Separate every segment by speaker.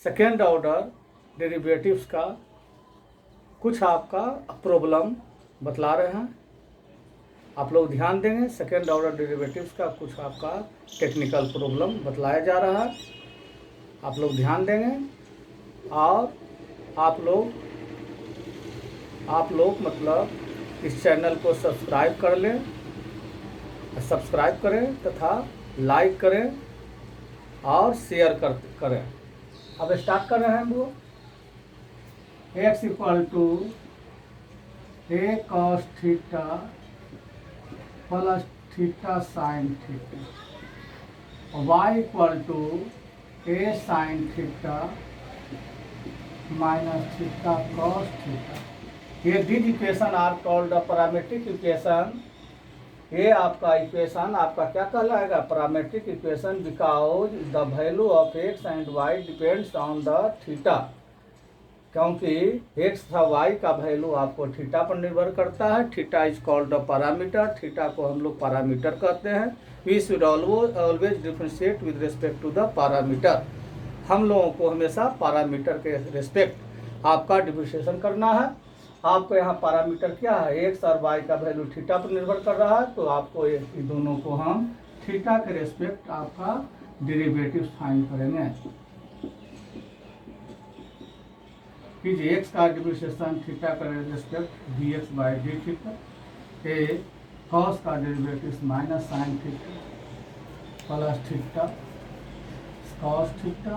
Speaker 1: Second order derivatives का कुछ आपका प्रॉब्लम बतला रहे हैं, आप लोग ध्यान देंगे। सेकेंड ऑर्डर डेरिवेटिव्स का कुछ आपका टेक्निकल प्रॉब्लम बतलाया जा रहा है, आप लोग ध्यान देंगे। और आप लोग मतलब इस चैनल को सब्सक्राइब कर लें, सब्सक्राइब करें तथा लाइक करें और शेयर करें। अब स्टार्ट कर रहे हैं हम लोग। x equal to a cos theta plus theta sine theta, y equal to a sine theta minus theta cos theta. ये this equation are called the parametric equation. ये आपका इक्वेशन आपका क्या कहलाएगा? Parametric equation, because the value of x and y depends on the theta. क्योंकि x तथा y का value आपको थीटा पर निर्भर करता है। Theta is called the parameter, theta को हम लोग पैरामीटर कहते हैं। We should always differentiate with respect to the parameter. हम लोगों को हमेशा पैरामीटर के रिस्पेक्ट आपका डिफरेंशिएशन करना है। आपको यहाँ पैरामीटर क्या है? x और y का वैल्यू थीटा पर निर्भर कर रहा है, तो आपको इन दोनों को हम थीटा के रिस्पेक्ट आपका डेरिवेटिव फाइंड करेंगे। कीजिए x का डिफरेंशिएशन थीटा का respect dx by d theta, a cos का derivative minus sine theta plus theta cos theta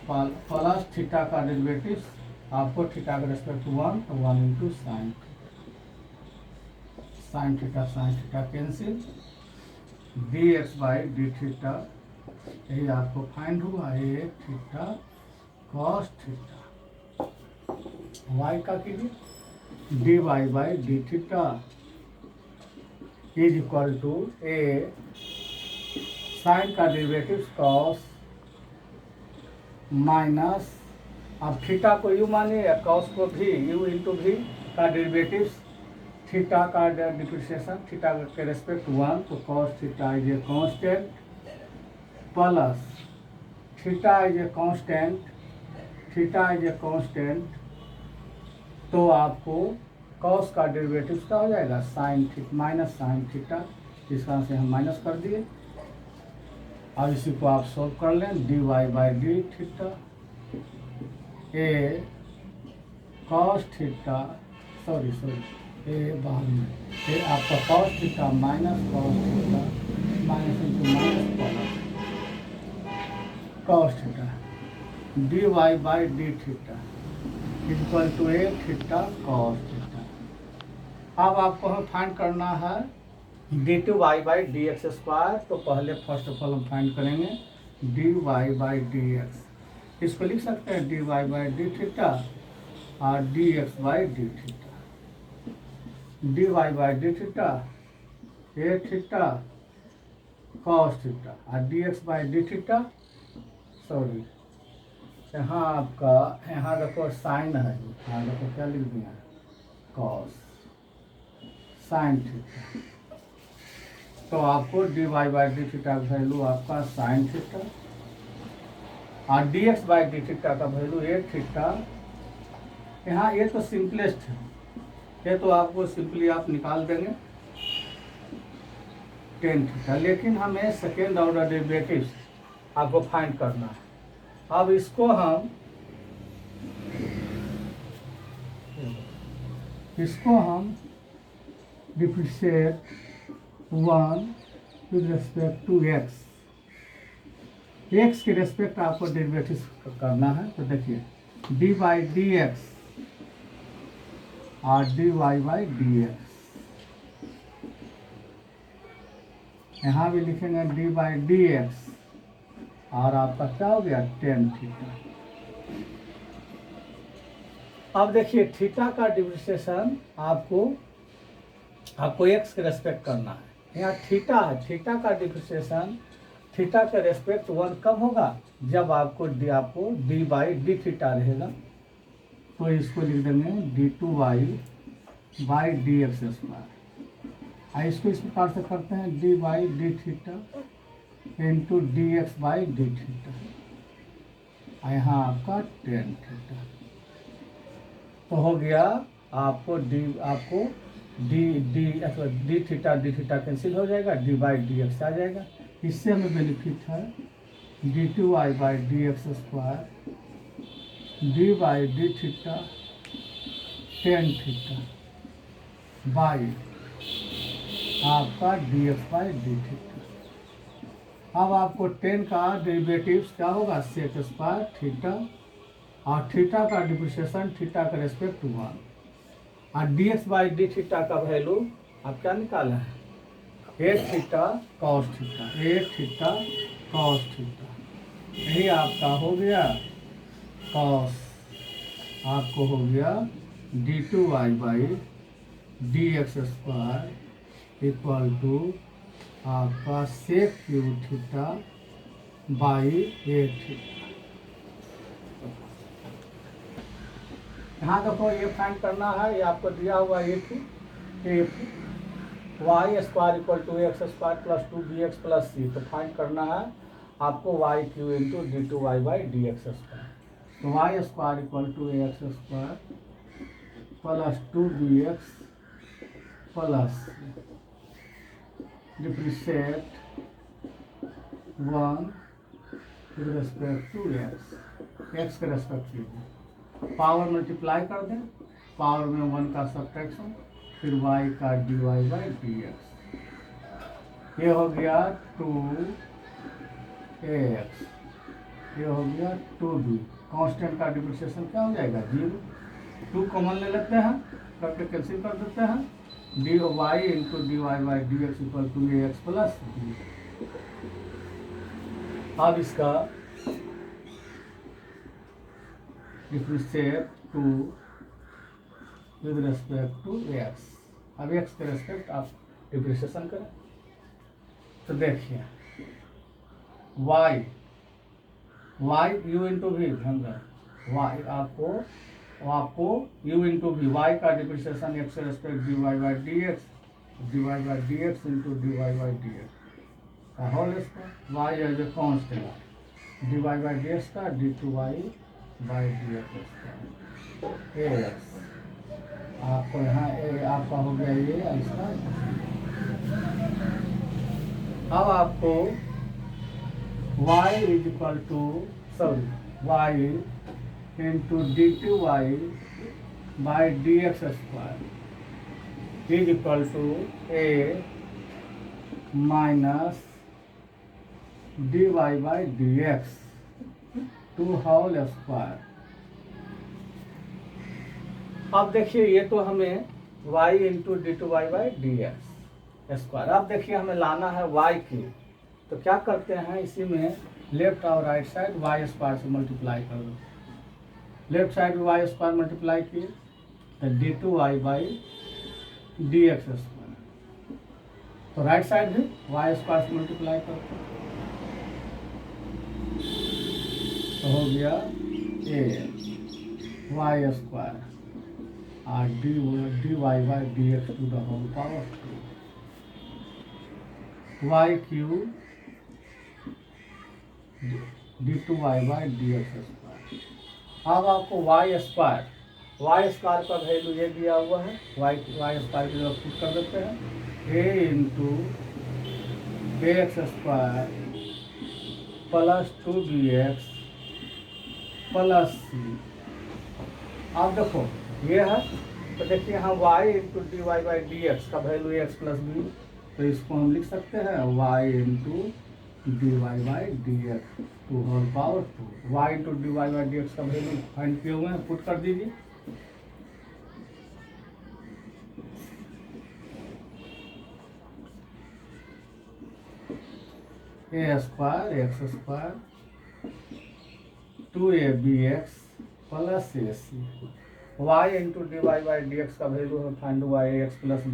Speaker 1: plus theta का डेरिवेटिव आपको थीटा का रिस्पेक्ट 1 तो 1 into sine theta cancel, d x by d theta यही आपको find हुआ। ये थीटा कॉस थीटा, वाई का कीजिए d y by d theta is equal to a sine का डेरिवेटिव कॉस माइनस, अब थीटा को यू मानिए या कॉस को भी यू इंटू भी का डेरिवेटिव, थीटा का डिफरेंशिएशन थीटा के रेस्पेक्ट 1 तो cos theta is a constant plus theta is a constant, तो आपको कॉस का डेरिवेटिव क्या हो जाएगा? Sine theta minus sine theta, इस कारण से हम माइनस कर दिए। अब इसी को आप सॉल्व कर लें, d y by d theta a cos theta a बाहर में ए आपका cos theta minus cos theta minus into minus cos theta d y by d theta equal to a theta cos theta. अब आपको हमें find करना है d two y by d x square, तो पहले फर्स्ट ऑफ ऑल हम find करेंगे d y by d x. इसको लिख सकते हैं d y by d theta और d x by d theta. D y by d theta a theta cos theta और d x by d theta, sorry यहाँ आपका यहाँ देखो साइन है, यहाँ देखो क्या लिख दिया कॉस साइन थीटा, तो आपको d y by d theta का वैल्यू आपका साइन थीटा और d x by d theta का वैल्यू ए थीटा। यहाँ ये तो सिंपलेस्ट है, ये तो आपको सिंपली आप निकाल देंगे टेन थीटा, लेकिन हमें सेकेंड ऑर्डर डेरिवेटिव्स आपको फाइंड करना है। अब इसको हम differentiate 1 with respect to x, x के रेस्पेक्ट आपको डेरिवेटिव करना है। तो देखिए डी बाई डी एक्स और d y by d x, यहाँ भी लिखेंगे डी बाई डी एक्स और आपका क्या हो गया टेन थीटा। अब देखिए थीटा का डिफरेंशिएशन आपको एक्स के रेस्पेक्ट करना है। यहाँ थीटा है, थीटा का डिफरेंशिएशन थीटा के रेस्पेक्ट 1 कब होगा? जब आपको डी बाई डी थीटा रहेगा, तो इसको लिख देंगे d two y by d x square. इसको इस प्रकार से करते हैं d by d theta into d x by d theta. और यहाँ आपका टेन थीटा। तो हो गया आपको डी थीटा कैंसिल हो जाएगा, डी बाई डी एक्स आ जाएगा। इससे हमें बेनिफिट है d two y by d x square d by d theta tan theta by आपका d x by d theta. अब आपको टेन का डेरिवेटिव्स क्या होगा, सेक स्क्वायर थीटा, और थीटा का डिप्रिसिएशन थीटा का रेस्पेक्ट 1, और d x by d theta का वैल्यू आप क्या निकाला है, एक थीटा कॉस थीटा, एक थीटा कॉस थीटा। यही आपका हो गया कॉस, आपको हो गया d two y by d x square equal to आपका सेक क्यू थीटा बाई एक थीटा। यहाँ देखो ये फाइंड करना है, ये आपको दिया हुआ एक y square equal to x square plus 2bx plus c. तो फाइंड करना है आपको y q into d two y by d x square. तो y square equal to x square plus 2bx plus depreciate 1 with respect to x के respect लीजिए, power multiply कर दें, power में 1 का सब्ट्रैक्शन, फिर y का d y by d x. ये हो गया 2ax, ये हो गया 2b। कांस्टेंट का डिप्रिसिएशन क्या हो जाएगा 0, 2 कॉमन ले लेते हैं, करके कैंसिल कर देते हैं, d y into d y by d x equal to a x plus b. अब इसका depreciate 2 with respect to x. अब एक्स के रेस्पेक्ट आप डिप्रिसिएशन करें, तो देखिए y u into v, y आपको यू इंटू वी, वाई का डिप्रिसिएशन एक्स के respect d y by d x into d y by d x का whole square, y as a constant, d y by d x का d two y by d x a x. आपको यहाँ आपका हो गया ये इसका। अब आपको y is equal to y into d two y by d x square is equal to a minus d y by d x to whole square. अब देखिए ये तो हमें y into d two y by d x square. अब देखिए हमें लाना है y की, तो क्या करते हैं इसी में लेफ्ट और राइट साइड वाई स्क्वायर से मल्टीप्लाई कर दो। लेफ्ट साइड में वाई स्क्वायर मल्टीप्लाई किए तो d two y by d x square, तो राइट साइड भी वाई स्क्वायर से मल्टीप्लाई करो, तो हो गया ए वाई स्क्वायर और d y by d x to the whole power 2 y Q d two y by d x square. अब आपको वाई स्क्वायर का वैल्यू ये दिया हुआ है, वाई स्क्वायर की जगह पुट कर देते हैं, a into x square plus 2bx plus c. आप देखो ये है, तो देखिए यहाँ y into d y by d x का वैल्यू एक्स प्लस बी, तो इसको हम लिख सकते हैं y into d y by d x to whole power 2। y into d y by d x का वैल्यू फाइंड किए हुए हैं, पुट कर दीजिए। A square x square 2abx plus a c, y into d y by d x का value है find हुआ a x plus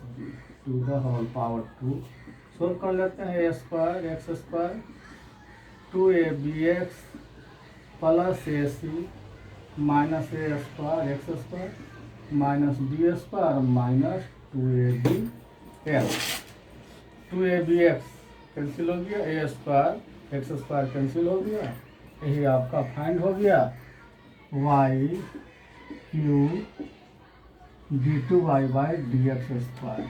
Speaker 1: b to the whole power 2। Solve कर लेते हैं, a square x square 2abx plus a c minus a square x square minus b square minus 2abx। 2abx cancel हो गया, a square x square cancel हो गया, यही आपका find हो गया y Q d two y by d x square.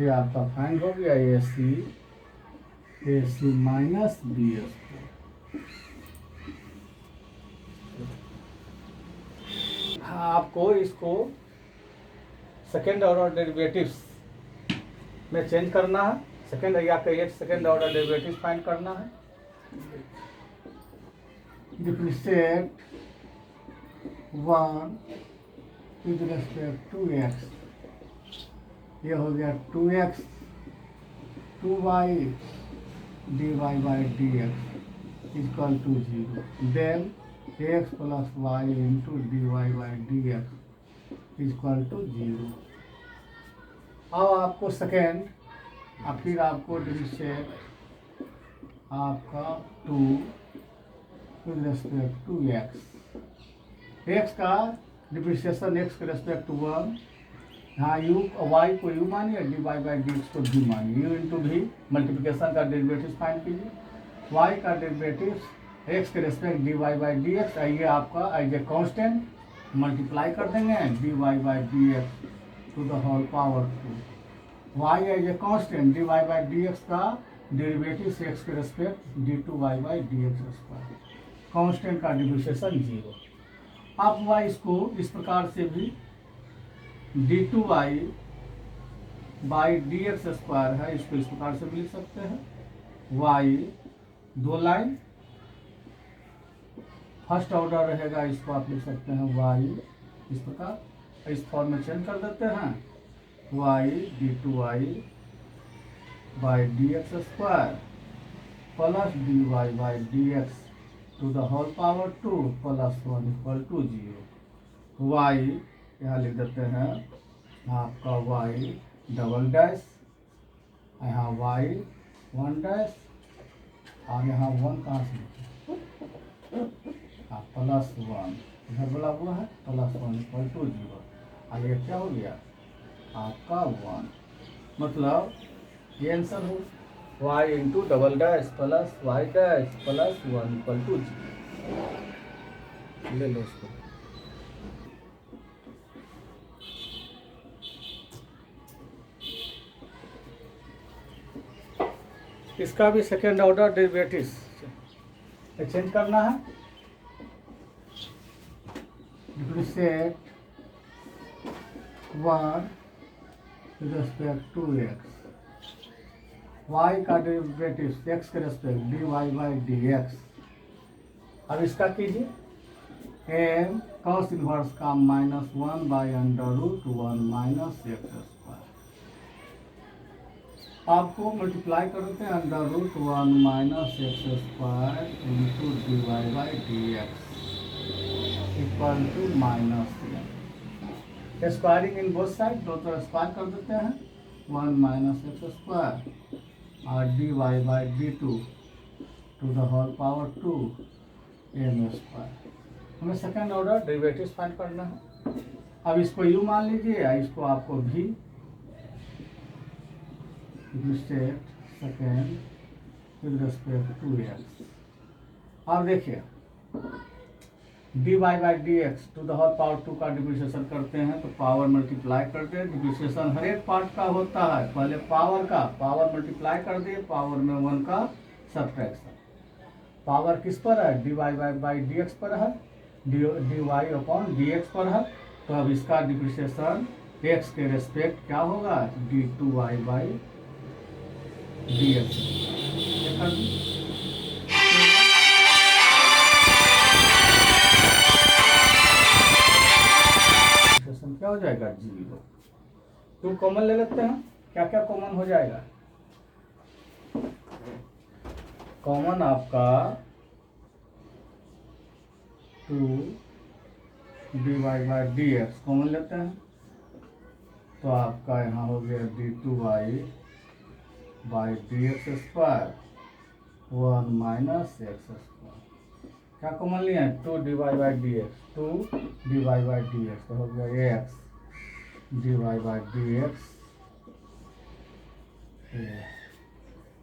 Speaker 1: ये आपका फाइंड हो गया ए सी माइनस बी स्क्वायर। हाँ, आपको इसको सेकेंड ऑर्डर डेरिवेटिव्स में चेंज करना है, सेकेंड या कहिए सेकेंड ऑर्डर डेरिवेटिव फाइंड करना है। Differentiate 1 with respect to x, ये हो गया 2x 2y dy by d x equal to 0, then x plus y into d y by d x equal to 0। अब आपको सेकेंड और फिर आपको डिफरेंशिएट आपका 2 विद रिस्पेक्ट टू एक्स का डिफरेंशिएशन एक्स के रिस्पेक्ट टू 1, हाँ यू वाई को यू मानिए, d y by d x को डी मानिए, यू इंटू भी मल्टीप्लिकेशन का डेरिवेटिव फाइंड कीजिए, वाई का डेरिवेटिव एक्स के respect d y by d x, आइए आपका एज ए कांस्टेंट मल्टीप्लाई कर देंगे d y by d x to the whole power 2, y as a constant D y by d x का derivative x के respect d two y by d x square, constant का differentiation 0। आप y इसको इस प्रकार से भी d two y by d x square है, इसको इस प्रकार से भी लिख सकते हैं। वाई दो लाइन फर्स्ट ऑर्डर रहेगा, इसको आप लिख सकते हैं वाई इस प्रकार, इस फॉर्म में चेंज कर देते हैं y d two y by d x square plus d y by d x to the whole power 2 plus 1 equal to 0। Y यहाँ लिख देते हैं आपका वाई डबल डैश, यहाँ वाई 1 डैश और यहाँ 1 कहाँ से प्लस 1 इधर बोला हुआ है प्लस 1 इक्वल टू 0। और ये क्या हो गया आपका 1, मतलब ये आंसर हो y into double dash plus y dash plus 1 equal to 0। ले लो इसको। इसका भी सेकेंड ऑर्डर डेरिवेटिव्स चेंज करना है। Differentiate 1 with respect to x, y का डेरिवेटिव एक्स के respect d y by d x. अब इसका कीजिए एम कॉस इनवर्स का -1 by under root 1 minus x square, आपको मल्टीप्लाई कर देते हैं under root 1 minus x square into d y by d x equal to -1। Squaring in both side, दो तरफ स्क्वायर कर देते हैं 1 माइनस एक्स स्क्वायर और d y by d to the whole power 2 m square. हमें second order derivative find करना है। अब इसको यू मान लीजिए, इसको आपको भी second with respect to x. अब देखिए d y by d x to the whole power 2 का डिफरेंशिएशन करते हैं तो पावर मल्टीप्लाई करते हैं, डिफरेंशिएशन हर एक पार्ट का होता है, पहले पावर का पावर मल्टीप्लाई कर दिए, पावर में 1 का सब्ट्रैक्शन। पावर किस पर है d y by d x पर है, d y upon d x पर है, तो अब इसका डिफरेंशिएशन एक्स के रेस्पेक्ट क्या होगा d two y by d x. क्या हो जाएगा 0। 2 कॉमन ले लेते हैं, क्या क्या कॉमन हो जाएगा। कॉमन आपका 2 d y by d x common लेते हैं तो आपका यहाँ हो गया d two y by d x square 1 minus x square. क्या कॉमन लिया है 2 d y by d x, 2 d y by d x तो हो गया x d y by d x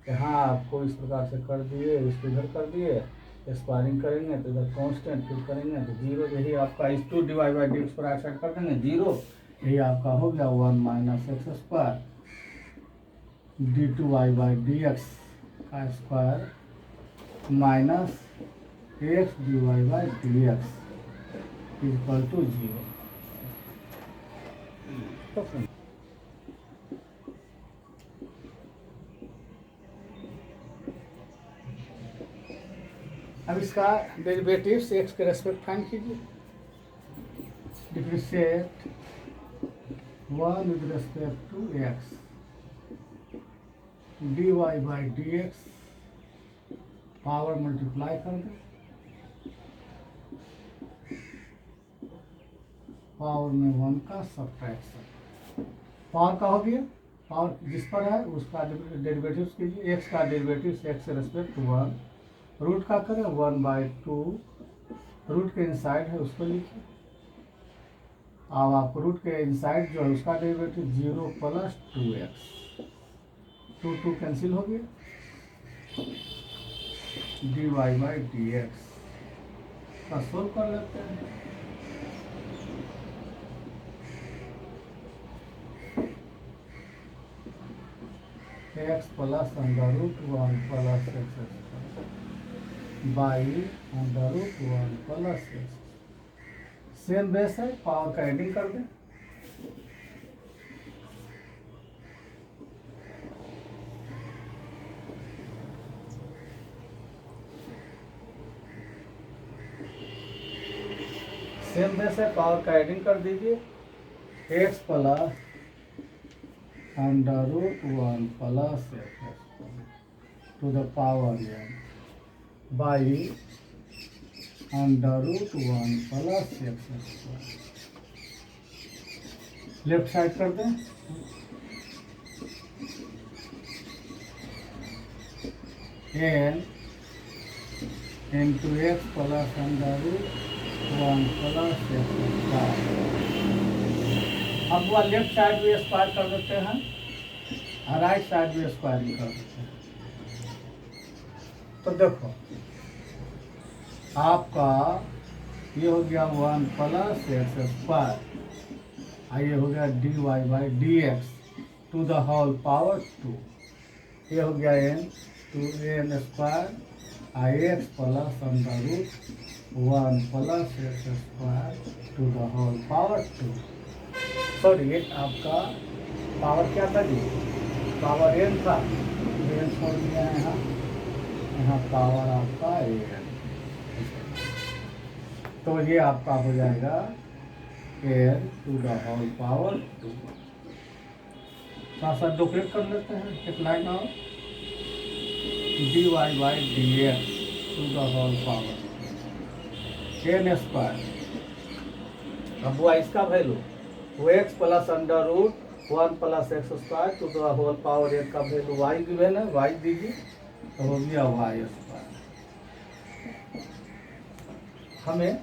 Speaker 1: यहाँ आपको इस प्रकार से कर दिए, इसको इधर कर दिए, स्क्वायरिंग करेंगे तो इधर कांस्टेंट, फिर करेंगे तो जीरो। यही आपका इस 2 डिवाइड बाई डी एक्स पर राइट साइड कर देंगे जीरो। यही आपका हो गया 1 minus x square d two y by d x का square minus x d y by d x equal to zero. अब इसका डेरिवेटिव्स एक्स के रेस्पेक्ट फाइंड कीजिए। Differentiate 1 with respect to x d y by d x power multiply कर दे, power में 1 का subtraction. Power का हो गया, पावर जिस पर है उसका डेरिवेटिव्स कीजिए। एक्स का डेरिवेटिव्स एक्स के रेस्पेक्ट 1, रूट का करें 1/2, रूट के इनसाइड है उसको लिखिए। अब आप रूट के इनसाइड जो है उसका डेरिवेटिव 0 प्लस 2x, 2 कैंसिल हो गया, d y by d x का सोल्व कर लेते हैं। X plus under root 1 plus x by under root 1 plus x. Same base है, पावर का एडिंग कर दें। सेम बेस है, पावर का एडिंग कर दीजिए। X plus under root 1 plus x to the power n by under root 1 plus x square. Left side कर दें। n into x plus under root 1 plus x square. अब वह left side भी square कर देते हैं और राइट साइड भी स्क्वायरिंग कर देते हैं। तो देखो आपका ये हो गया 1 प्लस एक्स स्क्वायर और ये हो गया d y by d x to the whole power 2। ये हो गया n to n square I x plus under root 1 plus x square to the whole power 2। Sorry ये आपका पावर क्या था जी, पावर n था, n छोड़ दिया है यहाँ पावर आपका n। तो ये आपका हो जाएगा n to the whole power 2। साथ साथ डोक्रेट कर लेते हैं। एक लाइन और d y by d x to the whole power n square. अब वो इसका वैल्यू वो x plus under root 1 plus x square to the whole power n का वैल्यू y गिवन है, y दीजिए तो हो गया वाई स्क्वायर। हमें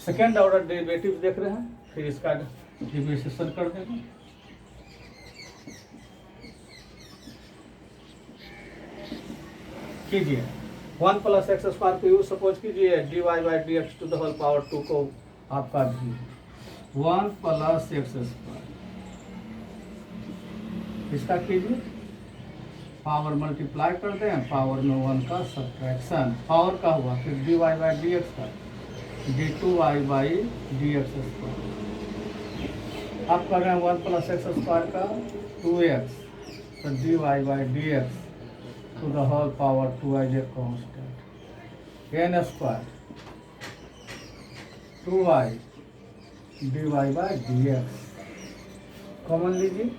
Speaker 1: सेकेंड ऑर्डर डेरिवेटिव देख रहे हैं, फिर इसका डिफरेंशिएशन कर देंगे। कीजिए 1 प्लस एक्स स्क्वायर को यूज सपोज कीजिए d y by d x to the whole power 2 को आपका 1 प्लस एक्स स्क्वायर, इसका कीजिए पावर मल्टीप्लाई करते हैं, पावर में 1 का सब्ट्रैक्शन, पावर का हुआ, फिर d y by d x का d two y by d x square. अब कर रहे हैं 1 प्लस एक्स स्क्वायर का 2x, तो d y by d x to the whole power 2 as a constant, n square 2y d y by d x common लीजिए,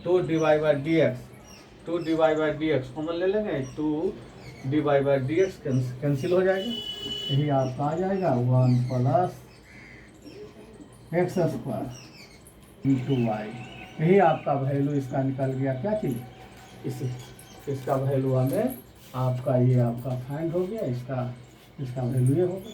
Speaker 1: 2 d y by d x, 2 d y by d x common ले लेंगे, 2 d y by d x cancel हो जाएगा। यही आपका आ जाएगा 1 plus x square into y. यही आपका वैल्यू इसका निकल गया। क्या चीज़ इसका वैल्यू हमें आपका ये आपका फाइंड हो गया, इसका वैल्यू ये होगा।